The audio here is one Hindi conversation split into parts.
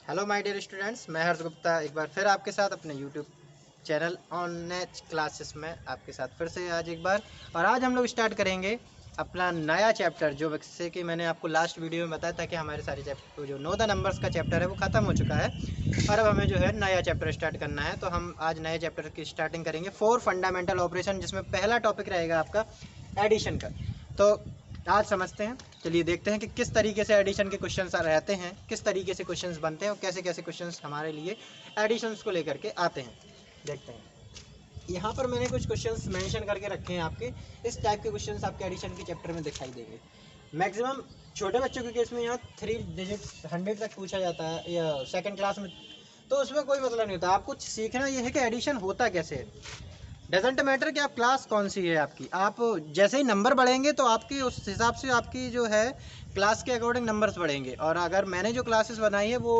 हेलो माय डियर स्टूडेंट्स, मैं हर्ष गुप्ता एक बार फिर आपके साथ अपने यूट्यूब चैनल ऑनलाइन क्लासेस में आपके साथ फिर से आज एक बार। और आज हम लोग स्टार्ट करेंगे अपना नया चैप्टर, जो जैसे कि मैंने आपको लास्ट वीडियो में बताया था कि हमारे सारे चैप्टर जो नो द नंबर्स का चैप्टर है वो ख़त्म हो चुका है और अब हमें जो है नया चैप्टर स्टार्ट करना है। तो हम आज नए चैप्टर की स्टार्टिंग करेंगे 4 फंडामेंटल ऑपरेशन, जिसमें पहला टॉपिक रहेगा आपका एडिशन का। तो आज समझते हैं, चलिए देखते हैं कि किस तरीके से एडिशन के क्वेश्चंस रहते हैं, किस तरीके से क्वेश्चंस बनते हैं और कैसे कैसे क्वेश्चंस हमारे लिए एडिशंस को लेकर के आते हैं। देखते हैं, यहाँ पर मैंने कुछ क्वेश्चंस मेंशन करके रखे हैं आपके। इस टाइप के क्वेश्चंस आपके एडिशन के चैप्टर में दिखाई देंगे। मैक्सिमम छोटे बच्चों के केस में यहाँ 3 डिजिट 100 तक पूछा जाता है या सेकेंड क्लास में, तो उसमें कोई मतलब नहीं होता। आपको सीखना ये है कि एडिशन होता कैसे है। डजेंट मैटर कि आप क्लास कौन सी है आपकी, आप जैसे ही नंबर बढ़ेंगे तो आपकी उस हिसाब से आपकी जो है क्लास के अकॉर्डिंग नंबर्स बढ़ेंगे। और अगर मैंने जो क्लासेस बनाई है वो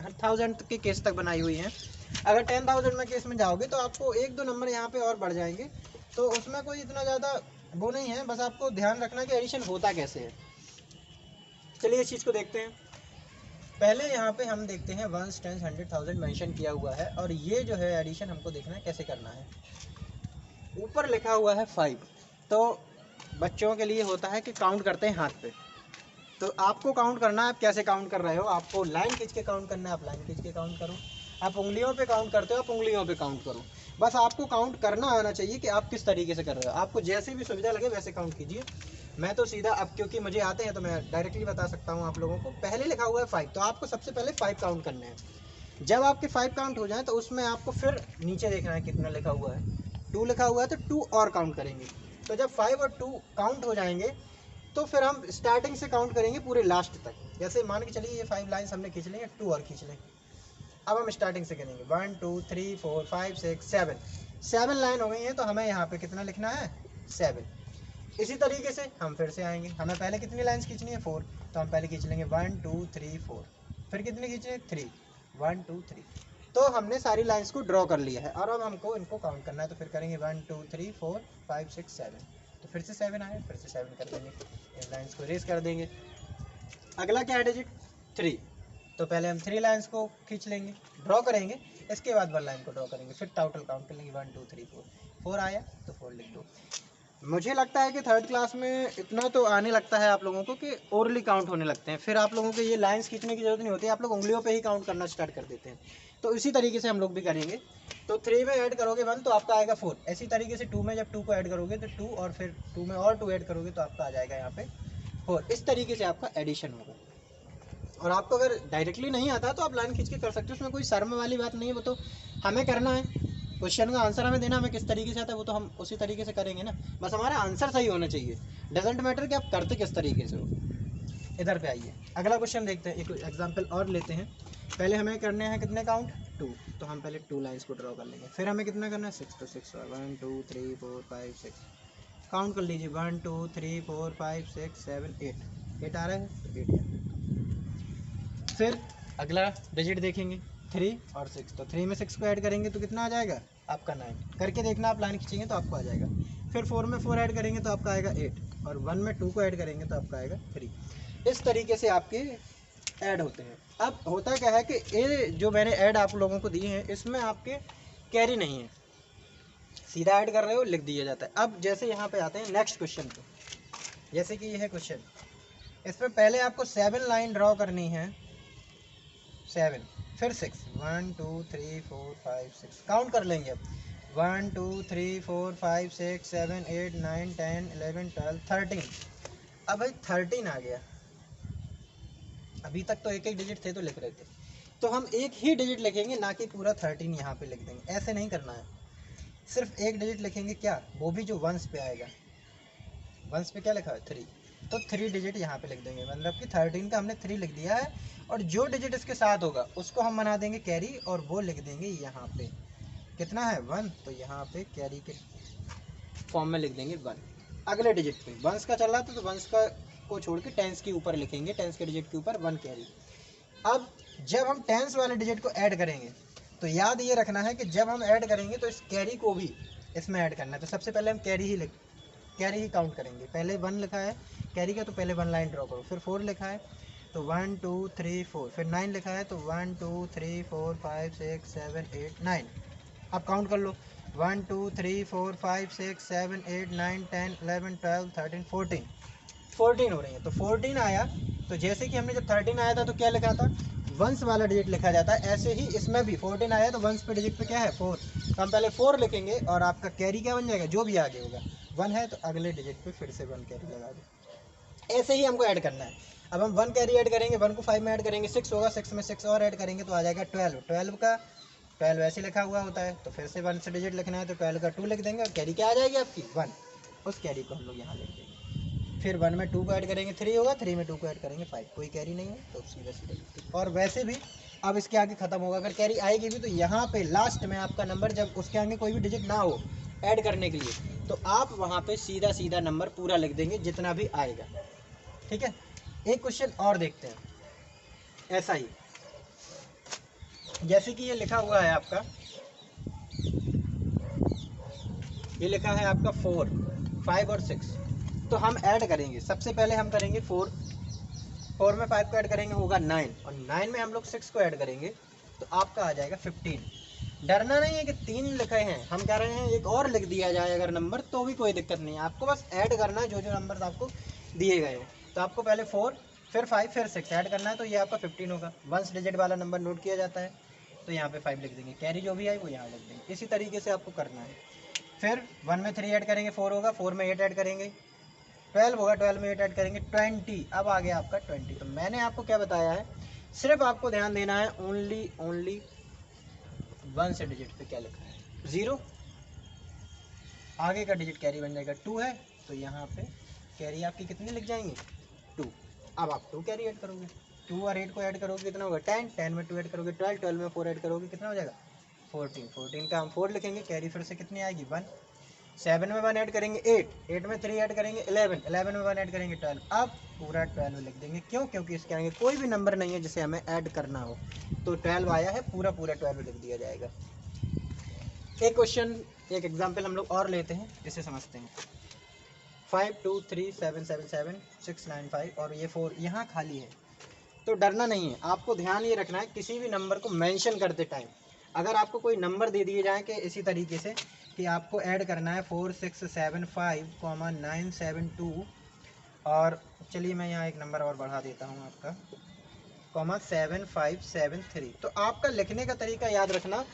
1000 के केस तक बनाई हुई हैं, अगर 10,000 में केस में जाओगे तो आपको 1-2 नंबर यहाँ पे और बढ़ जाएंगे। तो उसमें कोई इतना ज़्यादा वो नहीं है, बस आपको ध्यान रखना कि एडिशन होता कैसे है। चलिए इस चीज़ को देखते हैं। पहले यहाँ पे हम देखते हैं 1, 10, 100,000 मेंशन किया हुआ है और ये जो है एडिशन हमको देखना है कैसे करना है। ऊपर लिखा हुआ है 5, तो बच्चों के लिए होता है कि काउंट करते हैं हाथ पे। तो आपको काउंट करना है, आप कैसे काउंट कर रहे हो, आपको लाइन खींच के काउंट करना है, आप लाइन खींच के काउंट करो। आप उंगलियों पे काउंट करते हो, आप उंगलियों पे काउंट करो। बस आपको काउंट करना आना चाहिए कि आप किस तरीके से कर रहे हो। आपको जैसे भी सुविधा लगे वैसे काउंट कीजिए। मैं तो सीधा, अब क्योंकि मुझे आते हैं तो मैं डायरेक्टली बता सकता हूँ आप लोगों को। पहले लिखा हुआ है 5, तो आपको सबसे पहले 5 काउंट करने हैं। जब आपके 5 काउंट हो जाए तो उसमें आपको फिर नीचे देखना है कितना लिखा हुआ है। 2 लिखा हुआ है तो 2 और काउंट करेंगे। तो जब 5 और 2 काउंट हो जाएंगे तो फिर हम स्टार्टिंग से काउंट करेंगे पूरे लास्ट तक। जैसे मान के चलिए ये 5 लाइन्स हमने खींच लेंगे, 2 और खींच लेंगे। अब हम स्टार्टिंग से करेंगे 1 2 3 4 5 6 7। 7 लाइन हो गई है तो हमें यहाँ पे कितना लिखना है, 7। इसी तरीके से हम फिर से आएंगे, हमें पहले कितनी लाइन्स खींचनी है, 4, तो हम पहले खींच लेंगे 1 2 3 4। फिर कितनी खींचनी है, 3, 1 2 3। तो हमने सारी लाइन्स को ड्रॉ कर लिया है और अब हमको इनको काउंट करना है। तो फिर करेंगे 1 2 3 4 5 6 7। तो फिर से 7 आए, फिर से 7 कर देंगे, इन लाइन्स को रेस कर देंगे। अगला क्या है डिजिट, 3। तो पहले हम 3 लाइन्स को खींच लेंगे, ड्रॉ करेंगे, इसके बाद 1 लाइन को ड्रॉ करेंगे, फिर टोटल काउंट कर लेंगे 1 2 3 4 आया तो 4 लिख दो। मुझे लगता है कि थर्ड क्लास में इतना तो आने लगता है आप लोगों को कि ओरली काउंट होने लगते हैं, फिर आप लोगों को ये लाइंस खींचने की जरूरत नहीं होती, आप लोग उंगलियों पे ही काउंट करना स्टार्ट कर देते हैं। तो इसी तरीके से हम लोग भी करेंगे। तो 3 में ऐड करोगे 1 तो आपका आएगा 4। इसी तरीके से 2 में जब 2 को ऐड करोगे तो 2, और फिर 2 में और 2 ऐड करोगे तो आपका आ जाएगा यहाँ पे 4। इस तरीके से आपका एडिशन होगा। और आपको अगर डायरेक्टली नहीं आता तो आप लाइन खींच के कर सकते हो, उसमें कोई शर्म वाली बात नहीं है। वो तो हमें करना है, क्वेश्चन का आंसर हमें देना, हमें किस तरीके से आता है वो तो हम उसी तरीके से करेंगे ना। बस हमारा आंसर सही होना चाहिए, डजेंट मैटर कि आप करते किस तरीके से हो। इधर पे आइए, अगला क्वेश्चन देखते हैं, एक एग्जांपल और लेते हैं। पहले हमें करने हैं कितने काउंट, 2, तो हम पहले 2 लाइन्स को ड्रॉ कर लेंगे। फिर हमें कितना करना है, 6, तो 6 1 2 3 4 5 6 काउंट कर लीजिए, 1 2 3 4 5 6 7 8 आ रहा है तो 8। फिर अगला डिजिट देखेंगे 3 और 6, तो 3 में 6 को ऐड करेंगे तो कितना आ जाएगा आपका 9। करके देखना, आप लाइन खींचेंगे तो आपको आ जाएगा। फिर 4 में 4 ऐड करेंगे तो आपका आएगा 8, और 1 में 2 को ऐड करेंगे तो आपका आएगा 3। इस तरीके से आपके ऐड होते हैं। अब होता क्या है कि ये जो मैंने ऐड आप लोगों को दिए हैं इसमें आपके कैरी नहीं है, सीधा ऐड कर रहे हो लिख दिया जाता है। अब जैसे यहाँ पे आते हैं नेक्स्ट क्वेश्चन पे, जैसे कि ये है क्वेश्चन, इसमें पहले आपको 7 लाइन ड्रॉ करनी है, 7, फिर 6, 1 2 3 4 5 6 काउंट कर लेंगे। अब 1 2 3 4 5 6 7 8 9 10 11 12 13। अब भाई 13 आ गया, अभी तक तो एक एक डिजिट थे तो लिख रहे थे, तो हम एक ही डिजिट लिखेंगे, ना कि पूरा 13 यहाँ पे लिख देंगे। ऐसे नहीं करना है, सिर्फ एक डिजिट लिखेंगे, क्या वो भी जो वंस पे आएगा। वंस पे क्या लिखा है, 3, तो 3 डिजिट यहाँ पे लिख देंगे, मतलब कि 13 का हमने 3 लिख दिया है। और जो डिजिट इसके साथ होगा उसको हम बना देंगे कैरी, और वो लिख देंगे यहाँ पे कितना है 1, तो यहाँ पे कैरी के फॉर्म में लिख देंगे 1। अगले डिजिट पे वंस का चल रहा था तो वंस का को छोड़ के टेंस के ऊपर लिखेंगे, टेंस के डिजिट के ऊपर 1 कैरी। अब जब हम टेंस वाले डिजिट को ऐड करेंगे तो याद ये रखना है कि जब हम ऐड करेंगे तो इस कैरी को भी इसमें ऐड करना है। तो सबसे पहले हम कैरी ही काउंट करेंगे। पहले 1 लिखा है कैरी का, तो पहले 1 लाइन ड्रॉ करो, फिर 4 लिखा है तो 1 2 3 4, फिर 9 लिखा है तो 1 2 3 4 5 6 7 8 9। अब काउंट कर लो 1 2 3 4 5 6 7 8 9 10 11 12 13 14, 14 हो रही है। तो 14 आया, तो जैसे कि हमने जब 13 आया था तो क्या लिखा था, वंस वाला डिजिट लिखा जाता है, ऐसे ही इसमें भी 14 आया तो वंस पे डिजिट पे क्या है 4, तो हम पहले 4 लिखेंगे और आपका कैरी क्या बन जाएगा, जो भी आगे होगा 1 है तो अगले डिजिट पे फिर से 1 कैरी लगा दो। ऐसे ही हमको ऐड करना है। अब हम 1 कैरी ऐड करेंगे, 1 को 5 में ऐड करेंगे 6 होगा, 6 में 6 और ऐड करेंगे तो आ जाएगा 12, 12 का 12 ऐसे लिखा हुआ होता है, तो फिर से 1 से डिजिट लिखना है तो 12 का 2 लिख देंगे और कैरी क्या आ जाएगी आपकी 1, उस कैरी को हम लोग यहाँ लिख देंगे। फिर 1 में 2 को ऐड करेंगे 3 होगा, 3 में 2 को ऐड करेंगे 5, कोई कैरी नहीं है तो सीधा सीधा। और वैसे भी अब इसके आगे खत्म होगा, अगर कैरी आएगी भी तो यहाँ पे लास्ट में आपका नंबर, जब उसके आगे कोई भी डिजिट ना हो ऐड करने के लिए, तो आप वहाँ पे सीधा सीधा नंबर पूरा लिख देंगे जितना भी आएगा। ठीक है, एक क्वेश्चन और देखते हैं ऐसा ही, जैसे कि ये लिखा हुआ है आपका, ये लिखा है आपका 4 5 और 6, तो हम ऐड करेंगे। सबसे पहले हम करेंगे 4 में 5 को ऐड करेंगे होगा 9, और 9 में हम लोग 6 को ऐड करेंगे तो आपका आ जाएगा 15। डरना नहीं है कि 3 लिखे हैं, हम कह रहे हैं एक और लिख दिया जाए अगर नंबर तो भी कोई दिक्कत नहीं है, आपको बस ऐड करना है जो जो नंबर आपको दिए गए हैं। तो आपको पहले 4 फिर 5 फिर 6 ऐड करना है, तो ये आपका 15 होगा। वंस डिजिट वाला नंबर नोट किया जाता है तो यहाँ पे 5 लिख देंगे, कैरी जो भी आई वो यहाँ लिख देंगे। इसी तरीके से आपको करना है। फिर 1 में 3 ऐड करेंगे 4 होगा, 4 में 8 ऐड करेंगे 12 होगा, 12 में 8 ऐड करेंगे 20, अब आ गया आपका 20। तो मैंने आपको क्या बताया है, सिर्फ आपको ध्यान देना है ओनली 1 से डिजिट पे क्या लिखा है 0, आगे का डिजिट कैरी बन जाएगा 2 है तो यहाँ पे कैरी आपकी कितनी लिख जाएंगे 2। अब आप 2 कैरी ऐड करोगे, 2 और 8 को ऐड करोगे कितना होगा 10, 10 में 2 ऐड करोगे 12, 12 में 4 ऐड करोगे कितना हो जाएगा 14, 14 का हम 4 लिखेंगे, कैरी फिर से कितनी आएगी 1, 7 में 1 ऐड करेंगे 8, 8 में 3 ऐड करेंगे 11, 11 में 1 ऐड करेंगे 12, अब पूरा 12 लिख देंगे। क्यों? क्योंकि इसके आगे कोई भी नंबर नहीं है जिसे हमें ऐड करना हो, तो 12 आया है, पूरा 12 लिख दिया जाएगा। एक क्वेश्चन, एक एग्जाम्पल हम लोग और लेते हैं, इसे समझते हैं। 5 2 3 7 7 7 6 9 5 और ये 4 यहाँ खाली है, तो डरना नहीं है। आपको ध्यान ये रखना है किसी भी नंबर को मेंशन करते टाइम, अगर आपको कोई नंबर दे दिए जाए कि इसी तरीके से कि आपको ऐड करना है 4 6 7 5 9 7 2, और चलिए मैं यहाँ एक नंबर और बढ़ा देता हूँ आपका 7 5 7 3, तो आपका लिखने का तरीका याद रखना,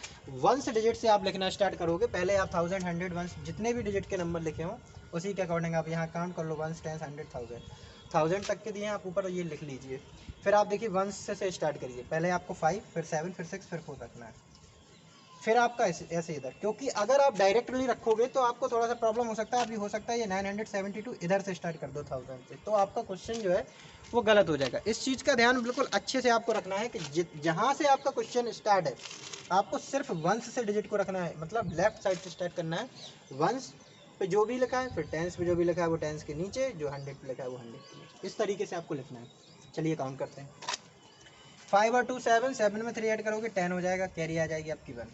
1 से डिजिट से आप लिखना स्टार्ट करोगे। पहले आप 1000 100 1 जितने भी डिजिट के नंबर लिखे हों उसी के अकॉर्डिंग आप यहाँ काउंट कर लो, 1 10 100 1000 तक के दिए आप ऊपर ये लिख लीजिए। फिर आप देखिए 1 से स्टार्ट करिए, पहले आपको 5 फिर 7 फिर 6 फिर 4 रखना है, फिर आपका ऐसे इधर, क्योंकि अगर आप डायरेक्टली रखोगे तो आपको थोड़ा सा प्रॉब्लम हो सकता है, अभी हो सकता है ये 972 इधर से स्टार्ट कर दो 1000 से, तो आपका क्वेश्चन जो है वो गलत हो जाएगा। इस चीज़ का ध्यान बिल्कुल अच्छे से आपको रखना है कि जहाँ से आपका क्वेश्चन स्टार्ट है आपको सिर्फ 1 से डिजिट को रखना है, मतलब लेफ्ट साइड से स्टार्ट करना है। 1 पे जो भी लिखा है, फिर 10 पे जो भी लिखा है वो 10 के नीचे, जो 100 पे लिखा है वो 100 के नीचे, इस तरीके से आपको लिखना है। चलिए काउंट करते हैं। 5 और 2 7, 7 में 3 ऐड करोगे 10 हो जाएगा, कैरी आ जाएगी आपकी 1।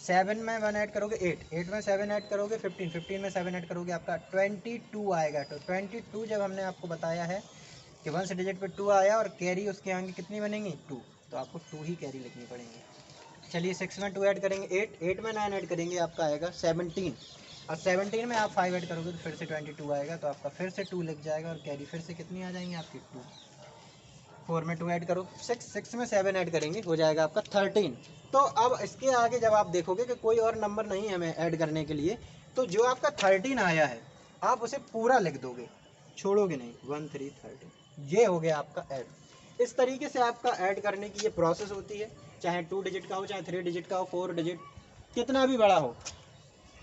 7 में 1 ऐड करोगे 8, 8 में 7 ऐड करोगे 15, 15 में 7 ऐड करोगे आपका 22 आएगा। तो 22 जब हमने आपको बताया है कि 1 से डिजिट पे 2 आया और कैरी उसके आगे कितनी बनेंगी 2, तो आपको 2 ही कैरी लिखनी पड़ेंगी। चलिए 6 में 2 ऐड करेंगे 8, 8 में 9 ऐड करेंगे आपका आएगा 17, और 17 में आप 5 ऐड करोगे तो फिर से 22 आएगा, तो आपका फिर से 2 लिख जाएगा और कैरी फिर से कितनी आ जाएंगी आपकी 2। 4 में 2 ऐड करो 6 में 7 ऐड करेंगे हो जाएगा आपका 13। तो अब इसके आगे जब आप देखोगे कि कोई और नंबर नहीं है हमें ऐड करने के लिए, तो जो आपका 13 आया है आप उसे पूरा लिख दोगे, छोड़ोगे नहीं, 1 3 13, ये हो गया आपका ऐड। इस तरीके से आपका ऐड करने की ये प्रोसेस होती है, चाहे 2 डिजिट का हो, चाहे 3 डिजिट का हो, 4 डिजिट कितना भी बड़ा हो,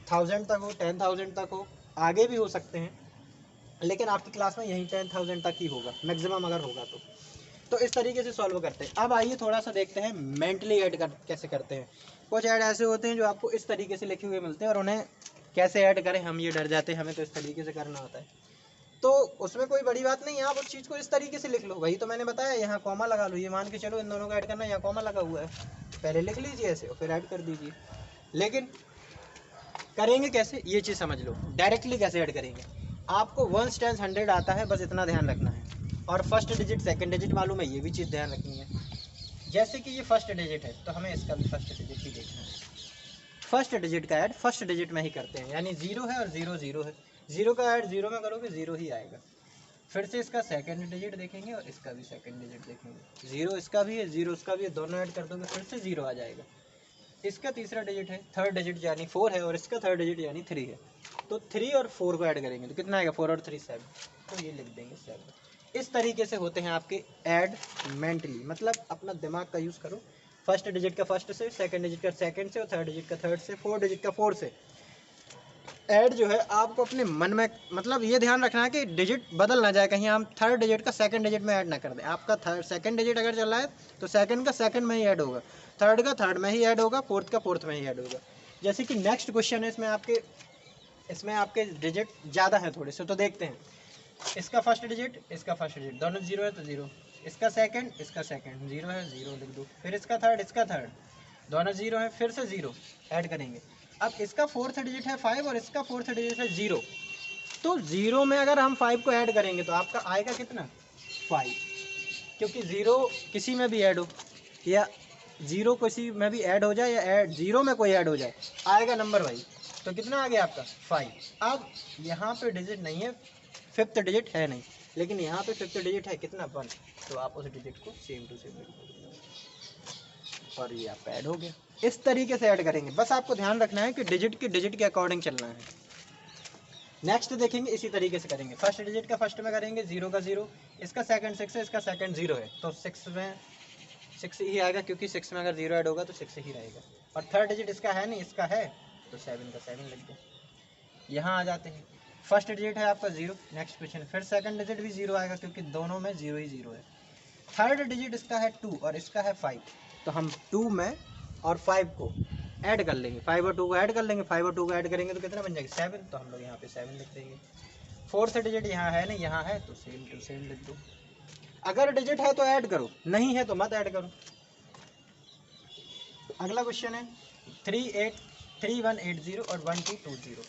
1000 तक हो, 10,000 तक हो, आगे भी हो सकते हैं, लेकिन आपकी क्लास में यही 10,000 तक ही होगा मैक्सिमम अगर होगा तो इस तरीके से सॉल्व करते हैं। अब आइए थोड़ा सा देखते हैं मेंटली ऐड कैसे करते हैं। कुछ ऐड ऐसे होते हैं जो आपको इस तरीके से लिखे हुए मिलते हैं और उन्हें कैसे ऐड करें हम ये डर जाते हैं, हमें तो इस तरीके से करना होता है, तो उसमें कोई बड़ी बात नहीं है, आप उस चीज़ को इस तरीके से लिख लो। वही तो मैंने बताया, यहाँ कॉमा लगा लो, ये मान के चलो इन दोनों को ऐड करना, यहाँ कॉमा लगा हुआ है, पहले लिख लीजिए ऐसे और फिर ऐड कर दीजिए। लेकिन करेंगे कैसे ये चीज़ समझ लो, डायरेक्टली कैसे ऐड करेंगे। आपको 1 10 100 आता है, बस इतना ध्यान रखना है, और फर्स्ट डिजिट सेकंड डिजिट मालूम है, ये भी चीज़ ध्यान रखनी है। जैसे कि ये फर्स्ट डिजिट है तो हमें इसका भी फर्स्ट डिजिट ही देखना है। फर्स्ट डिजिट का ऐड फर्स्ट डिजिट में ही करते हैं, यानी 0 है और 0 0 है, 0 का ऐड 0 में करोगे 0 ही आएगा। फिर से इसका सेकंड डिजिट देखेंगे और इसका भी सेकंड डिजिट देखेंगे, 0 इसका भी है 0 उसका भी है, दोनों ऐड कर दोगे फिर से 0 आ जाएगा। इसका तीसरा डिजिट है, थर्ड डिजिट यानी 4 है, और इसका थर्ड डिजिट यानी 3 है, तो 3 और 4 को ऐड करेंगे तो कितना आएगा, 4 और 3 7, तो ये लिख देंगे 7। इस तरीके से होते हैं आपके ऐड मेंटली, मतलब अपना दिमाग का यूज़ करो। फर्स्ट डिजिट का फर्स्ट से, सेकंड डिजिट का सेकंड से, और थर्ड डिजिट का थर्ड से, फोर्थ डिजिट का फोर्थ से ऐड जो है आपको अपने मन में, मतलब ये ध्यान रखना है कि डिजिट बदल ना जाए, कहीं हम थर्ड डिजिट का सेकंड डिजिट में ऐड ना कर दें। आपका थर्ड सेकंड डिजिट अगर चल रहा है तो सेकंड का सेकंड में ही ऐड होगा, थर्ड का थर्ड में ही ऐड होगा, फोर्थ का फोर्थ में ही ऐड होगा। जैसे कि नेक्स्ट क्वेश्चन है, इसमें आपके डिजिट ज़्यादा हैं थोड़े से, तो देखते हैं। इसका फर्स्ट डिजिट, इसका फर्स्ट डिजिट दोनों 0 है तो 0, इसका सेकंड 0 है 0 लिख दो, फिर इसका थर्ड दोनों 0 है, फिर से 0 ऐड करेंगे। अब इसका फोर्थ डिजिट है 5 और इसका फोर्थ डिजिट है 0, तो 0 में अगर हम 5 को ऐड करेंगे तो आपका आएगा कितना, 5, क्योंकि 0 किसी में भी ऐड हो या 0 किसी में भी ऐड हो जाए या 0 में कोई ऐड हो जाए, आएगा नंबर वाइज, तो कितना आ गया आपका 5। अब यहाँ पे डिजिट नहीं है, फिफ्थ डिजिट है नहीं, लेकिन यहाँ पे फिफ्थ डिजिट है कितना 1, तो आप उस डिजिट को सेम टू सेम और ये आपका ऐड हो गया। इस तरीके से ऐड करेंगे, बस आपको ध्यान रखना है कि डिजिट के अकॉर्डिंग चलना है। नेक्स्ट देखेंगे इसी तरीके से करेंगे, फर्स्ट डिजिट का फर्स्ट में करेंगे 0 का 0, इसका सेकंड 6 है, इसका सेकंड 0 है, तो 6 में 6 ही आएगा, क्योंकि 6 में अगर 0 ऐड होगा तो 6 ही रहेगा। और थर्ड डिजिट इसका है नहीं, इसका है, तो 7 का 7 लग गया। यहाँ आ जाते हैं, फर्स्ट डिजिट है आपका 0, नेक्स्ट क्वेश्चन, फिर सेकंड डिजिट भी 0 आएगा क्योंकि दोनों में 0 ही 0 है। थर्ड डिजिट इसका है 2 और इसका है 5, तो हम 2 में और 5 को ऐड कर लेंगे, 5 और 2 को ऐड कर लेंगे, 5 और 2 को ऐड करेंगे तो कितना बन जाएगा 7, तो हम लोग यहाँ पे 7 लिख देंगे। फोर्थ डिजिट यहाँ है नहीं, यहाँ है तो सेम टू सेम लिख दो। अगर डिजिट है तो ऐड करो, नहीं है तो मत ऐड करो। अगला क्वेश्चन है 3180 और 1220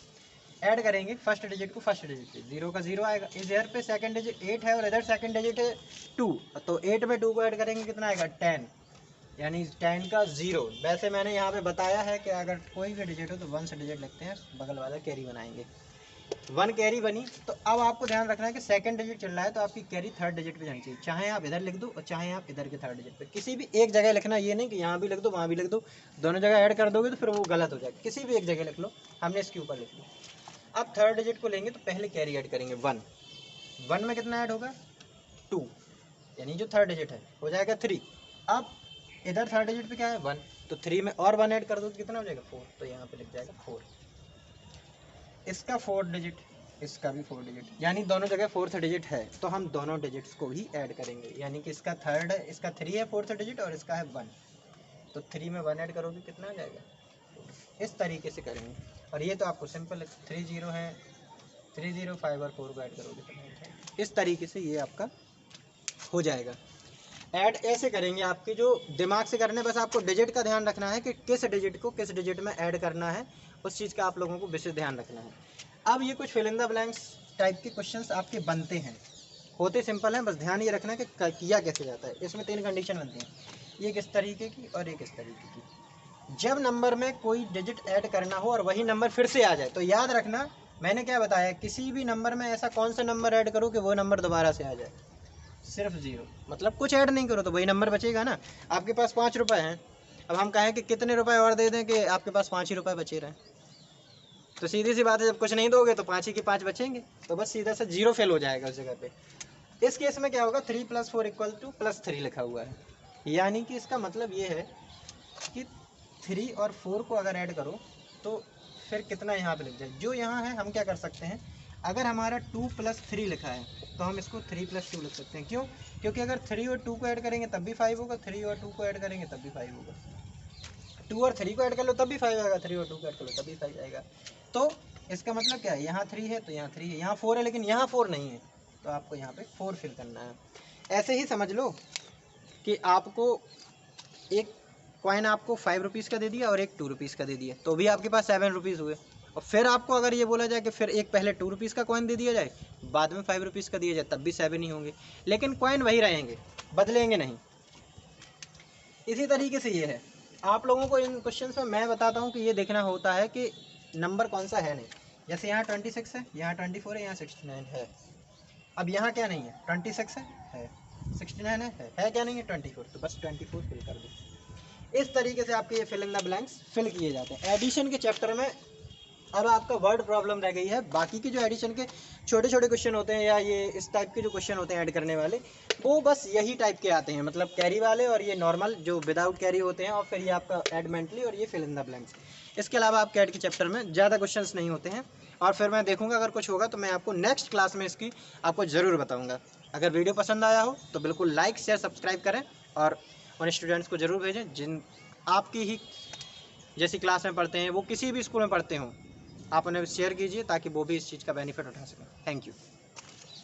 ऐड करेंगे फर्स्ट डिजिट को फर्स्ट डिजिट पे, 0 का 0 आएगा, इधर पे सेकंड डिजिट 8 है और इधर सेकंड डिजिट है 2, तो 8 में 2 को ऐड करेंगे कितना आएगा 10, यानी 10 का 0। वैसे मैंने यहाँ पे बताया है कि अगर कोई भी डिजिट हो तो 1 से डिजिट लगते हैं, बगल वाला कैरी बनाएंगे, 1 कैरी बनी। तो अब आपको ध्यान रखना है कि सेकंड डिजिट चल रहा है तो आपकी कैरी थर्ड डिजिट पे जानी चाहिए, चाहे आप इधर लिख दो और चाहे आप इधर के थर्ड डिजिट पे, किसी भी एक जगह लिखना, ये नहीं कि यहाँ भी लिख दो वहाँ भी लिख दो, दोनों जगह ऐड कर दोगे तो फिर वो गलत हो जाएगा, किसी भी एक जगह लिख लो, हमने इसके ऊपर लिख लो। अब थर्ड डिजिट को लेंगे तो पहले कैरी ऐड करेंगे 1 में कितना ऐड होगा 2, यानी जो थर्ड डिजिट है हो जाएगा 3। अब इधर थर्ड डिजिट पे क्या है 1, तो 3 में और 1 ऐड कर दो तो कितना हो जाएगा 4, तो यहाँ पे लिख जाएगा 4। इसका फोर्थ डिजिट, इसका भी फोर्थ डिजिट, यानी दोनों जगह फोर्थ डिजिट है, तो हम दोनों डिजिट्स को ही ऐड करेंगे, यानी कि इसका थर्ड है, इसका 3 है फोर्थ डिजिट और इसका है 1, तो 3 में 1 ऐड करोगे कितना आ जाएगा, इस तरीके से करेंगे। और ये तो आपको सिंपल है, 3 0 है, 3 0 5 और 4 को ऐड करोगे, इस तरीके से ये आपका हो जाएगा। ऐड ऐसे करेंगे, आपकी जो दिमाग से करने, बस आपको डिजिट का ध्यान रखना है कि किस डिजिट को किस डिजिट में ऐड करना है, उस चीज़ का आप लोगों को विशेष ध्यान रखना है। अब ये कुछ fill in the blanks type के क्वेश्चंस आपके बनते हैं, होते सिंपल हैं, बस ध्यान ये रखना है कि किया कैसे जाता है। इसमें 3 कंडीशन बनती हैं, ये किस तरीके की और ये किस तरीके की। जब नंबर में कोई डिजिट ऐड करना हो और वही नंबर फिर से आ जाए, तो याद रखना मैंने क्या बताया, किसी भी नंबर में ऐसा कौन सा नंबर ऐड करो कि वो नंबर दोबारा से आ जाए, सिर्फ 0, मतलब कुछ ऐड नहीं करो तो वही नंबर बचेगा ना। आपके पास 5 रुपये हैं, अब हम कहें कि कितने रुपए और दे दें कि आपके पास 5 ही रुपये बचे रहें, तो सीधी सी बात है, जब कुछ नहीं दोगे तो 5 ही के 5 बचेंगे, तो बस सीधा सा 0 फेल हो जाएगा उस जगह पे। इस केस में क्या होगा, 3 + 4 = +3 लिखा हुआ है, यानी कि इसका मतलब ये है कि 3 और 4 को अगर ऐड करो तो फिर कितना यहाँ पे लिख जाए, जो यहाँ है हम क्या कर सकते हैं, अगर हमारा 2 + 3 लिखा है तो हम इसको 3 + 2 लिख सकते हैं। क्यों, क्योंकि अगर 3 और 2 को ऐड करेंगे तब भी 5 होगा, 3 और 2 को ऐड करेंगे तब भी 5 होगा, 2 और 3 को ऐड कर लो तब भी 5 आएगा, 3 और 2 को ऐड कर लो तब भी 5 आएगा। तो इसका मतलब क्या है, यहाँ 3 है तो यहाँ 3 है, यहाँ 4 है लेकिन यहाँ 4 नहीं है, तो आपको यहाँ पे 4 फिल करना है। ऐसे ही समझ लो कि आपको एक कॉइन आपको 5 रुपीज़ का दे दिया और एक 2 रुपीज़ का दे दिया, तो भी आपके पास 7 रुपीज़ हुए, और फिर आपको अगर ये बोला जाए कि फिर एक पहले 2 रुपीज़ का कॉइन दे दिया जाए, बाद में 5 रुपीज़ का दिया जाए, तब भी 7 ही होंगे, लेकिन कॉइन वही रहेंगे, बदलेंगे नहीं। इसी तरीके से ये है, आप लोगों को इन क्वेश्चंस में मैं बताता हूँ कि ये देखना होता है कि नंबर कौन सा है नहीं। जैसे यहाँ 26 है, यहाँ 24 है, यहाँ 69 है। अब यहाँ क्या नहीं है, 26 है 69 है क्या नहीं है 24, तो बस 24 फिल कर दो। इस तरीके से आपके ये fill in the blanks fill किए जाते हैं। एडिशन के चैप्टर में अब आपका वर्ड प्रॉब्लम रह गई है, बाकी के जो एडिशन के छोटे छोटे क्वेश्चन होते हैं या ये इस टाइप के जो क्वेश्चन होते हैं ऐड करने वाले, वो बस यही टाइप के आते हैं, मतलब कैरी वाले और ये नॉर्मल जो विदाउट कैरी होते हैं, और फिर ये आपका ऐड मेंटली और ये फिल इन द ब्लैंक्स। इसके अलावा आपके ऐड के चैप्टर में ज़्यादा क्वेश्चंस नहीं होते हैं। और फिर मैं देखूंगा अगर कुछ होगा तो मैं आपको नेक्स्ट क्लास में इसकी आपको ज़रूर बताऊँगा। अगर वीडियो पसंद आया हो तो बिल्कुल लाइक शेयर सब्सक्राइब करें, और उन स्टूडेंट्स को ज़रूर भेजें जिन आपकी ही जैसी क्लास में पढ़ते हैं, वो किसी भी स्कूल में पढ़ते हों, आप उन्हें शेयर कीजिए ताकि वो भी इस चीज़ का बेनिफिट उठा सकें। Thank you.